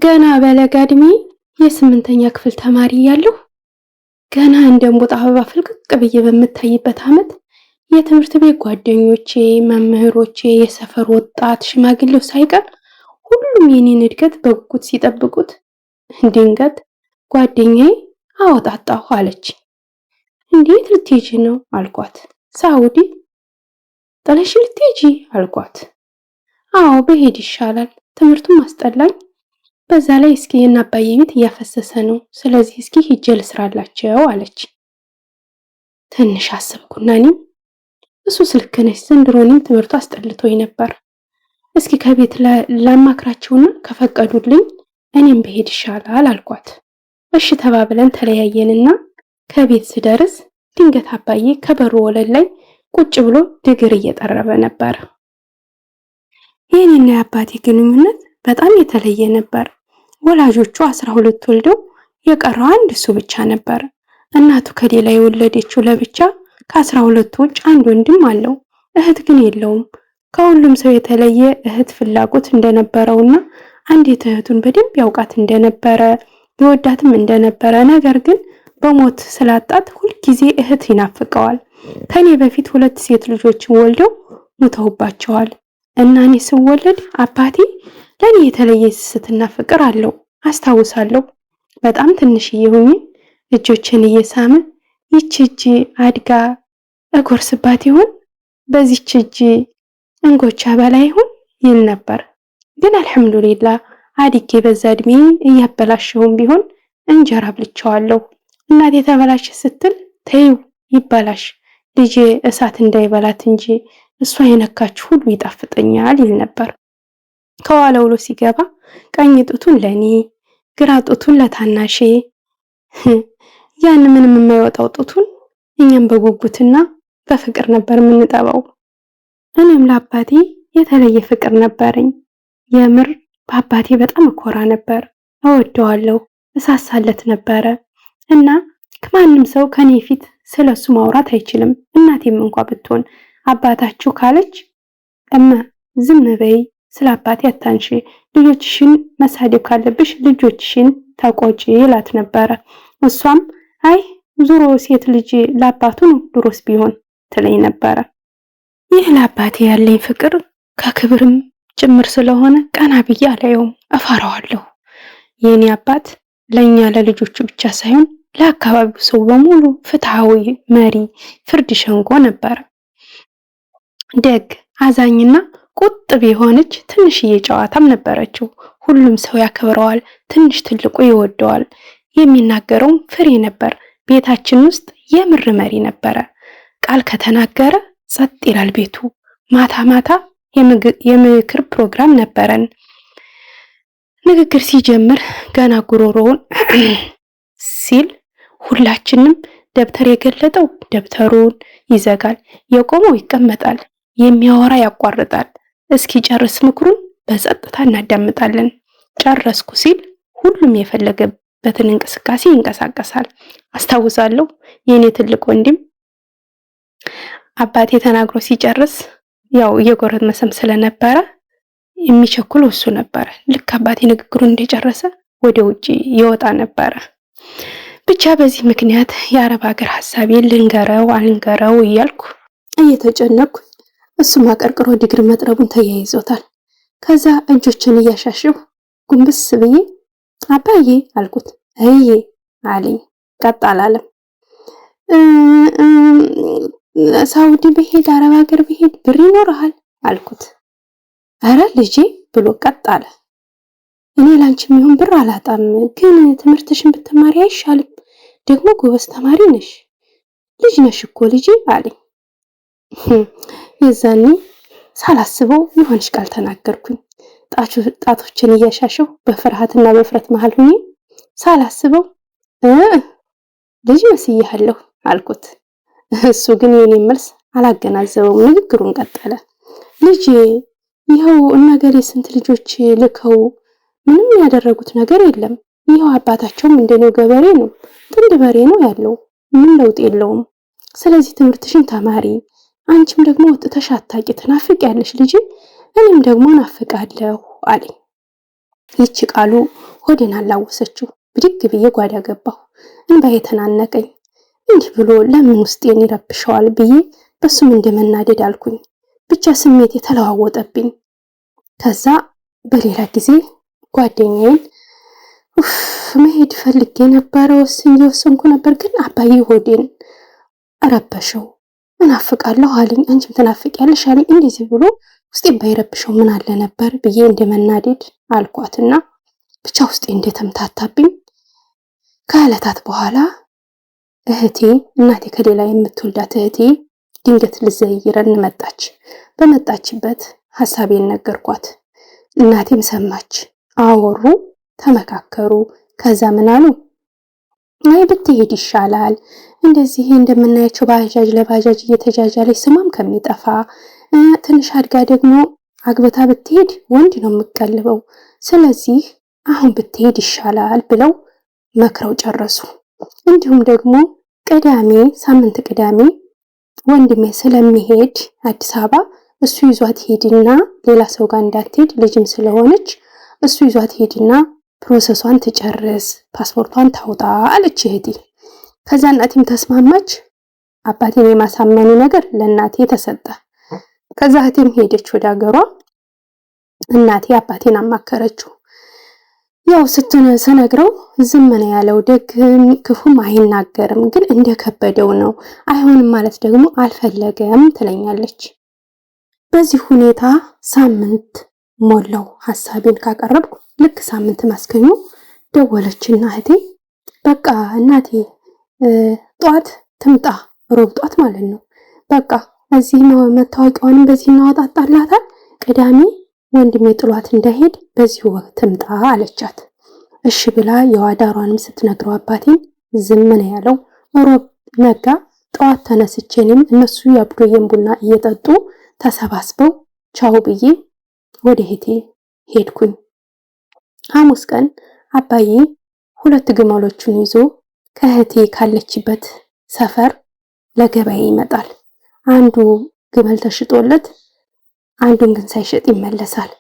ገና በለጋ ዕድሜ የ8ኛ ክፍል ተማሪ እያለሁ ገና እንደ እምቡጥ አበባ ፍልቅቅ ብዬ በምታይበት ዓመት የትምህርት ቤት ጓደኞቼ፣ መምህሮቼ፣ የሰፈር ወጣት ሽማግሌው ሳይቀር ሁሉም የኔን እድገት በጉጉት ሲጠብቁት ድንገት ጓደኛዬ አወጣጣሁ አለች። እንዴት ልትሄጂ ነው አልኳት። ሳውዲ። ጥለሽ ልትሄጂ አልኳት። አዎ በሄድ ይሻላል፣ ትምህርቱም አስጠላኝ። በዛ ላይ እስኪ የእነ አባዬ ቤት እያፈሰሰ ነው፣ ስለዚህ እስኪ ሂጄ ልስራላቸው አለች። ትንሽ አሰብኩና እኔም እሱስ ልክ ነሽ፣ ዘንድሮ እኔም ትምህርቱ አስጠልቶኝ ነበር። እስኪ ከቤት ላማክራቸውና ከፈቀዱልኝ እኔም በሄድ ይሻላል አልኳት። እሺ ተባብለን ተለያየንና ከቤት ስደርስ ድንገት አባዬ ከበሩ ወለል ላይ ቁጭ ብሎ ድግር እየጠረበ ነበር። የኔና የአባቴ ግንኙነት በጣም የተለየ ነበር። ወላጆቹ 12 ወልደው የቀረው አንድ እሱ ብቻ ነበር። እናቱ ከሌላ የወለደችው ለብቻ ከ12 ውጭ አንድ ወንድም አለው። እህት ግን የለውም። ከሁሉም ሰው የተለየ እህት ፍላጎት እንደነበረውና አንዲት እህቱን በደንብ ያውቃት እንደነበረ ይወዳትም እንደነበረ፣ ነገር ግን በሞት ስላጣት ሁልጊዜ እህት ይናፍቀዋል። ከኔ በፊት 2 ሴት ልጆችን ወልደው ሙተውባቸዋል እና እኔ ስወለድ አባቴ ለኔ የተለየ ስስትና ፍቅር አለው። አስታውሳለሁ በጣም ትንሽዬ ሆኜ እጆችን እየሳመ ይቺ እጅ አድጋ እጎርስባት ይሆን፣ በዚች እጅ እንጎቻ በላ ይሆን ይል ነበር። ግን አልሐምዱሊላህ አድጌ በዛ እድሜ እያበላሸውም ቢሆን እንጀራ አብልቼዋለሁ። እናቴ ተበላሽ ስትል ተይው ይበላሽ ልጄ እሳት እንዳይበላት እንጂ እሷ የነካችሁ ሁሉ ይጣፍጠኛል ይል ነበር። ከኋላ ውሎ ሲገባ ቀኝ ጡቱን ለኔ ግራ ጡቱን ለታናሼ፣ ያን ምንም የማይወጣው ጡቱን እኛም በጉጉትና በፍቅር ነበር የምንጠባው። እኔም ለአባቴ የተለየ ፍቅር ነበረኝ። የምር በአባቴ በጣም እኮራ ነበር፣ እወደዋለሁ፣ እሳሳለት ነበረ እና ከማንም ሰው ከኔ ፊት ስለሱ ማውራት አይችልም። እናቴም እንኳ ብትሆን አባታችሁ ካለች ዝም በይ፣ ስለ አባቴ አታንሺ፣ ልጆችሽን መሳደብ ካለብሽ ልጆችሽን ተቆጪ ይላት ነበረ። እሷም አይ ዙሮ ሴት ልጅ ለአባቱ ነው ድሮስ ቢሆን ትለኝ ነበረ። ይህ ለአባቴ ያለኝ ፍቅር ከክብርም ጭምር ስለሆነ ቀና ብዬ አላየውም፣ እፈራዋለሁ። የኔ አባት ለኛ ለልጆቹ ብቻ ሳይሆን ለአካባቢው ሰው በሙሉ ፍትሃዊ መሪ፣ ፍርድ ሸንጎ ነበረ። ደግ፣ አዛኝና ቁጥብ የሆነች ትንሽዬ ጨዋታም ነበረችው። ሁሉም ሰው ያከብረዋል፣ ትንሽ ትልቁ ይወደዋል። የሚናገረውም ፍሬ ነበር። ቤታችን ውስጥ የምር መሪ ነበረ። ቃል ከተናገረ ጸጥ ይላል ቤቱ። ማታ ማታ የምክር ፕሮግራም ነበረን። ንግግር ሲጀምር ገና ጉሮሮውን ሲል ሁላችንም ደብተር የገለጠው ደብተሩን ይዘጋል፣ የቆመው ይቀመጣል፣ የሚያወራ ያቋርጣል። እስኪ ጨርስ ምክሩን በጸጥታ እናዳምጣለን። ጨረስኩ ሲል ሁሉም የፈለገበትን እንቅስቃሴ ይንቀሳቀሳል። አስታውሳለሁ የኔ ትልቅ ወንድም አባቴ ተናግሮ ሲጨርስ ያው እየጎረመሰም ስለነበረ የሚቸኩለው እሱ ነበረ። ልክ አባቴ ንግግሩን እንደጨረሰ ወደ ውጪ ይወጣ ነበረ። ብቻ በዚህ ምክንያት የአረብ ሀገር ሐሳቤን ልንገረው አልንገረው እያልኩ እየተጨነኩ እሱም አቀርቅሮ ድግር መጥረቡን ተያይዞታል። ከዛ እጆችን እያሻሸሁ ጉንብስ ብዬ አባዬ አልኩት። እዬ አለኝ። ቀጥ አላለም። ሳውዲ ብሄድ አረብ ሀገር ብሄድ ብር ይኖርሃል አልኩት። አረ ልጄ ብሎ ቀጥ አለ። እኔ ላንቺ የሚሆን ብር አላጣም፣ ግን ትምህርትሽን ብትማሪ አይሻልም? ደግሞ ጎበዝ ተማሪ ነሽ፣ ልጅ ነሽ እኮ ልጄ አለኝ። የዛኔ ሳላስበው የሆነች ቃል ተናገርኩኝ። ጣቶችን እያሻሸሁ በፍርሃትና በፍረት መሃል ሆኜ ሳላስበው ልጅ መስያለሁ አልኩት። እሱ ግን የኔን መልስ አላገናዘበውም። ንግግሩን ቀጠለ። ልጄ ይኸው እነገሌ ስንት ልጆች ልከው ምንም ያደረጉት ነገር የለም። ይኸው አባታቸውም እንደኔው ገበሬ ነው፣ ጥንድ በሬ ነው ያለው፣ ምን ለውጥ የለውም። ስለዚህ ትምህርትሽን ተማሪ፣ አንቺም ደግሞ ወጥተሽ አታቂ፣ ትናፍቂያለሽ ልጄ፣ እኔም ደግሞ ናፍቃለሁ አለኝ። ይቺ ቃሉ ሆዴን አላወሰችው። ብድግ ብዬ ጓዳ ገባሁ። እንባዬ ተናነቀኝ። እንዲህ ብሎ ለምን ውስጤን ይረብሸዋል ብዬ በሱም እንደመናደድ አልኩኝ። ብቻ ስሜት የተለዋወጠብኝ። ከዛ በሌላ ጊዜ ጓደኛዬን መሄድ ፈልጌ ነበረ፣ ወሰንኩ ነበር፣ ግን አባዬ ሆዴን ረበሸው። እናፍቃለሁ አለኝ። አንቺም ትናፍቂያለሽ አለኝ። እንደዚህ ብሎ ውስጤን ባይረብሸው ምን አለ ነበር ብዬ እንደመናደድ አልኳትና ብቻ ውስጤ እንደተምታታብኝ ከዕለታት በኋላ እናቴ ከሌላ የምትወልዳት እህቴ ድንገት ልዘይረን መጣች። በመጣችበት ሐሳቤን ነገርኳት። እናቴም ሰማች። አወሩ፣ ተመካከሩ። ከዛ ምን አሉ? አይ ብትሄድ ይሻላል፣ እንደዚህ እንደምናያቸው ባጃጅ ለባጃጅ እየተጃጃለች ስሟም ከሚጠፋ ትንሽ አድጋ ደግሞ አግብታ ብትሄድ ወንድ ነው የምትቀልበው፣ ስለዚህ አሁን ብትሄድ ይሻላል ብለው መክረው ጨረሱ። እንዲሁም ደግሞ ሳምንት ቅዳሜ ወንድሜ ስለሚሄድ አዲስ አበባ እሱ ይዟት ሄድና ሌላ ሰው ጋር እንዳትሄድ ልጅም ስለሆነች እሱ ይዟት ሄድና ፕሮሰሷን ትጨርስ፣ ፓስፖርቷን ታውጣ አለች እህቴ። ከዛ እናቴም ተስማማች። አባቴን የማሳመኑ ነገር ለእናቴ ተሰጠ። ከዛ እህቴም ሄደች ወደ ሀገሯ። እናቴ አባቴን አማከረችው። ያው ስነግረው ዝም ነው ያለው። ደግም ክፉም አይናገርም፣ ግን እንደከበደው ነው። አይሆንም ማለት ደግሞ አልፈለገም ትለኛለች። በዚህ ሁኔታ ሳምንት ሞላው ሐሳቤን ካቀረብኩ። ልክ ሳምንት ማስከኙ ደወለችና እህቴ በቃ እናቴ ጧት ትምጣ፣ ሮብ ጧት ማለት ነው። በቃ እዚህ ነው መታወቂያውንም በዚህ እናወጣጣላታል፣ ቅዳሜ ወንድሜ ጥሏት እንዳይሄድ በዚህ ወቅት ትምጣ አለቻት። እሺ ብላ የዋዳሯንም ስትነግረው አባቴን ዝም ነው ያለው። ሮብ ነጋ። ጠዋት ተነስቼ እኔም እነሱ የአብዶዬን ቡና እየጠጡ ተሰባስበው ቻው ብዬ ወደ እህቴ ሄድኩኝ። ሐሙስ ቀን አባዬ 2 ግመሎቹን ይዞ ከእህቴ ካለችበት ሰፈር ለገበያ ይመጣል። አንዱ ግመል ተሽጦለት አንዱን ግን ሳይሸጥ ይመለሳል።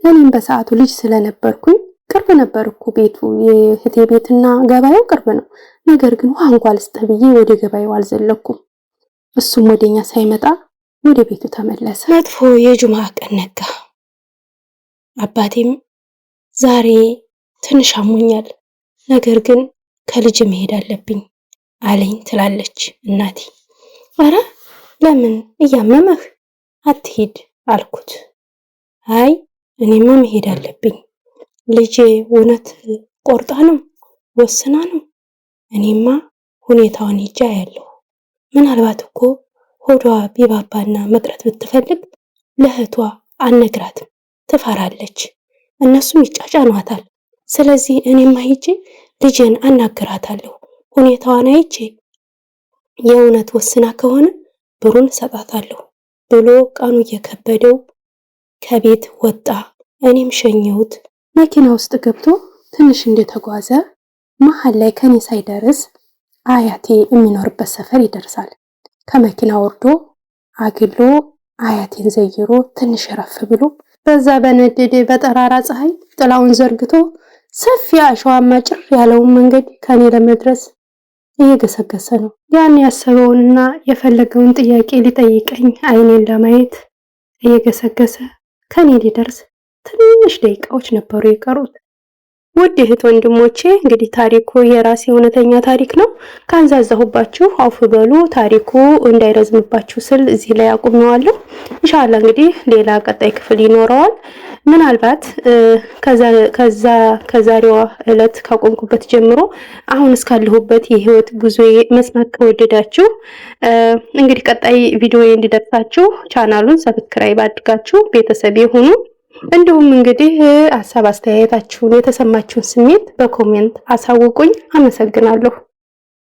እኔም በሰዓቱ ልጅ ስለነበርኩኝ ቅርብ ነበር እኮ ቤቱ፣ የእህቴ ቤትና ገበያው ቅርብ ነው። ነገር ግን ውሃ እንኳን ልስጥ ብዬ ወደ ገበያው አልዘለኩም። እሱም ወደኛ ሳይመጣ ወደ ቤቱ ተመለሰ። መጥፎ የጁማ ቀን ነጋ። አባቴም ዛሬ ትንሽ አሞኛል፣ ነገር ግን ከልጅ መሄድ አለብኝ አለኝ ትላለች እናቴ። አረ ለምን እያመመህ አትሄድ አልኩት። አይ እኔማ መሄድ አለብኝ፣ ልጄ እውነት ቆርጣ ነው ወስና ነው። እኔማ ሁኔታውን ሂጃ ያለሁ ምናልባት እኮ ሆዷ ቢባባና መቅረት ብትፈልግ ለእህቷ አልነግራትም፣ ትፈራለች፣ እነሱም ይጫጫኗታል። ስለዚህ እኔማ ሂጄ ልጄን አናግራታለሁ፣ ሁኔታዋን አይቼ የእውነት ወስና ከሆነ ብሩን ሰጣታለሁ ብሎ ቀኑ እየከበደው ከቤት ወጣ። እኔም ሸኘሁት። መኪና ውስጥ ገብቶ ትንሽ እንደተጓዘ መሀል ላይ ከኔ ሳይደርስ አያቴ የሚኖርበት ሰፈር ይደርሳል። ከመኪና ወርዶ አግሎ አያቴን ዘይሮ ትንሽ ረፍ ብሎ በዛ በነደደ በጠራራ ፀሐይ ጥላውን ዘርግቶ ሰፊ አሸዋማ ጭር ያለውን መንገድ ከኔ ለመድረስ እየገሰገሰ ነው። ያን ያሰበውንና የፈለገውን ጥያቄ ሊጠይቀኝ አይኔን ለማየት እየገሰገሰ ከኔ ሊደርስ ትንሽ ደቂቃዎች ነበሩ የቀሩት። ውድ እህት ወንድሞቼ እንግዲህ ታሪኩ የራሴ እውነተኛ ታሪክ ነው። ካንዛዛሁባችሁ አውፍ በሉ። ታሪኩ እንዳይረዝምባችሁ ስል እዚህ ላይ አቁመዋለሁ። ኢንሻአላህ እንግዲህ ሌላ ቀጣይ ክፍል ይኖረዋል። ምናልባት ከዛሬዋ ዕለት ካቆምኩበት ጀምሮ አሁን እስካለሁበት የህይወት ጉዞዬ መስማት ከወደዳችሁ እንግዲህ ቀጣይ ቪዲዮ እንዲደርሳችሁ ቻናሉን ሰብስክራይብ አድርጋችሁ ቤተሰብ ይሁኑ። እንዲሁም እንግዲህ ሀሳብ አስተያየታችሁን የተሰማችሁን ስሜት በኮሜንት አሳውቁኝ። አመሰግናለሁ።